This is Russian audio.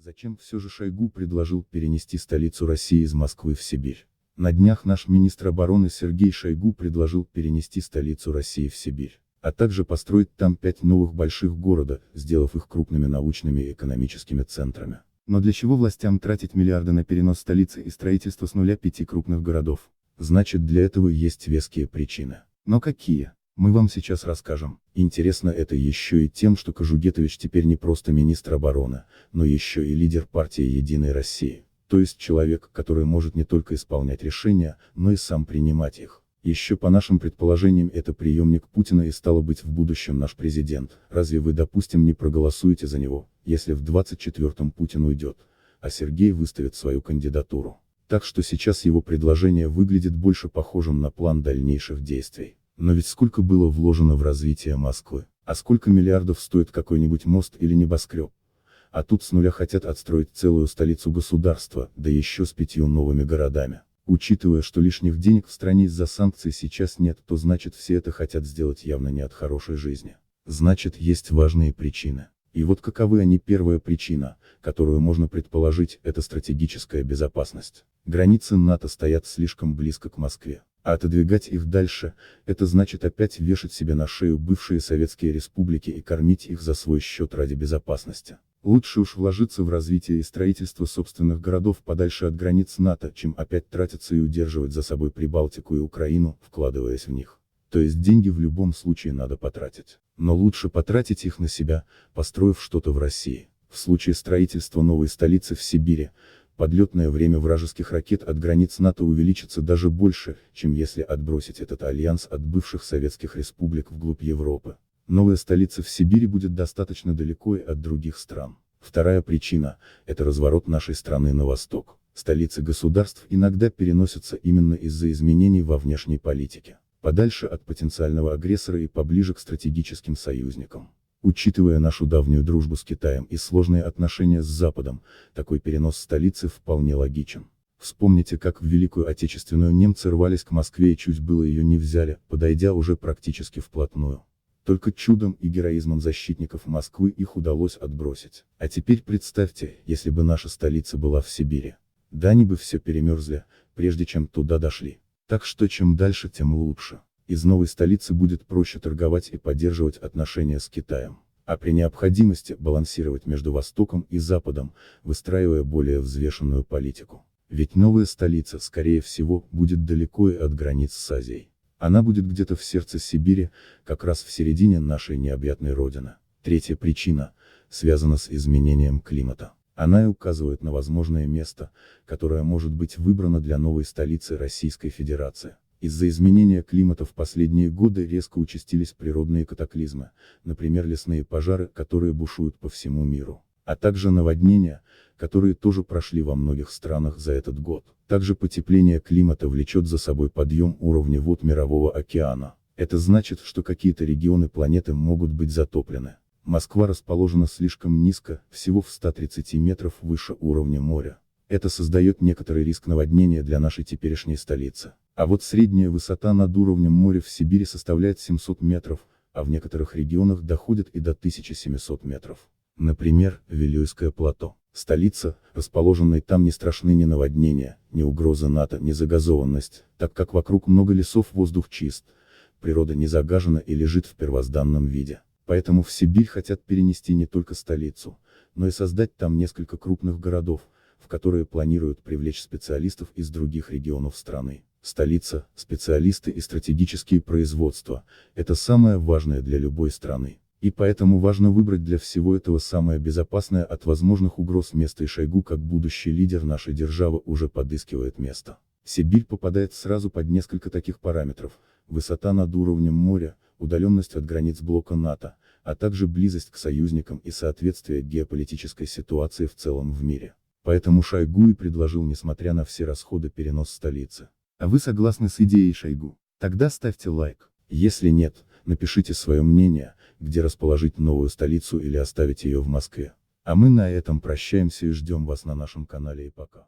Зачем все же Шойгу предложил перенести столицу России из Москвы в Сибирь? На днях наш министр обороны Сергей Шойгу предложил перенести столицу России в Сибирь, а также построить там 5 новых больших города, сделав их крупными научными и экономическими центрами. Но для чего властям тратить миллиарды на перенос столицы и строительство с нуля 5 крупных городов? Значит, для этого есть веские причины. Но какие? Мы вам сейчас расскажем. Интересно это еще и тем, что Кожугетович теперь не просто министр обороны, но еще и лидер партии «Единой России». То есть человек, который может не только исполнять решения, но и сам принимать их. Еще по нашим предположениям это преемник Путина и стало быть в будущем наш президент. Разве вы, допустим, не проголосуете за него, если в 24-м Путин уйдет, а Сергей выставит свою кандидатуру? Так что сейчас его предложение выглядит больше похожим на план дальнейших действий. Но ведь сколько было вложено в развитие Москвы, а сколько миллиардов стоит какой-нибудь мост или небоскреб? А тут с нуля хотят отстроить целую столицу государства, да еще с 5 новыми городами. Учитывая, что лишних денег в стране из-за санкций сейчас нет, то значит все это хотят сделать явно не от хорошей жизни. Значит, есть важные причины. И вот каковы они. Первая причина, которую можно предположить, это стратегическая безопасность. Границы НАТО стоят слишком близко к Москве. А отодвигать их дальше, это значит опять вешать себе на шею бывшие советские республики и кормить их за свой счет ради безопасности. Лучше уж вложиться в развитие и строительство собственных городов подальше от границ НАТО, чем опять тратиться и удерживать за собой Прибалтику и Украину, вкладываясь в них. То есть деньги в любом случае надо потратить. Но лучше потратить их на себя, построив что-то в России. В случае строительства новой столицы в Сибири, подлетное время вражеских ракет от границ НАТО увеличится даже больше, чем если отбросить этот альянс от бывших советских республик вглубь Европы. Новая столица в Сибири будет достаточно далеко и от других стран. Вторая причина – это разворот нашей страны на восток. Столицы государств иногда переносятся именно из-за изменений во внешней политике. Подальше от потенциального агрессора и поближе к стратегическим союзникам. Учитывая нашу давнюю дружбу с Китаем и сложные отношения с Западом, такой перенос столицы вполне логичен. Вспомните, как в Великую Отечественную немцы рвались к Москве и чуть было ее не взяли, подойдя уже практически вплотную. Только чудом и героизмом защитников Москвы их удалось отбросить. А теперь представьте, если бы наша столица была в Сибири. Да они бы все перемерзли, прежде чем туда дошли. Так что чем дальше, тем лучше. Из новой столицы будет проще торговать и поддерживать отношения с Китаем, а при необходимости балансировать между Востоком и Западом, выстраивая более взвешенную политику. Ведь новая столица, скорее всего, будет далеко и от границ с Азией. Она будет где-то в сердце Сибири, как раз в середине нашей необъятной родины. Третья причина связана с изменением климата. Она и указывает на возможное место, которое может быть выбрано для новой столицы Российской Федерации. Из-за изменения климата в последние годы резко участились природные катаклизмы, например лесные пожары, которые бушуют по всему миру, а также наводнения, которые тоже прошли во многих странах за этот год. Также потепление климата влечет за собой подъем уровня вод Мирового океана. Это значит, что какие-то регионы планеты могут быть затоплены. Москва расположена слишком низко, всего в 130 метров выше уровня моря. Это создает некоторый риск наводнения для нашей теперешней столицы. А вот средняя высота над уровнем моря в Сибири составляет 700 метров, а в некоторых регионах доходит и до 1700 метров. Например, Вилюйское плато. Столица, расположенной там, не страшны ни наводнения, ни угроза НАТО, ни загазованность, так как вокруг много лесов, воздух чист, природа не загажена и лежит в первозданном виде. Поэтому в Сибирь хотят перенести не только столицу, но и создать там несколько крупных городов, в которые планируют привлечь специалистов из других регионов страны. Столица, специалисты и стратегические производства – это самое важное для любой страны. И поэтому важно выбрать для всего этого самое безопасное от возможных угроз место, и Шойгу, как будущий лидер нашей державы, уже подыскивает место. Сибирь попадает сразу под несколько таких параметров: высота над уровнем моря, удаленность от границ блока НАТО, а также близость к союзникам и соответствие геополитической ситуации в целом в мире. Поэтому Шойгу и предложил, несмотря на все расходы, перенос столицы. А вы согласны с идеей Шойгу? Тогда ставьте лайк. Если нет, напишите свое мнение, где расположить новую столицу или оставить ее в Москве. А мы на этом прощаемся и ждем вас на нашем канале, и пока.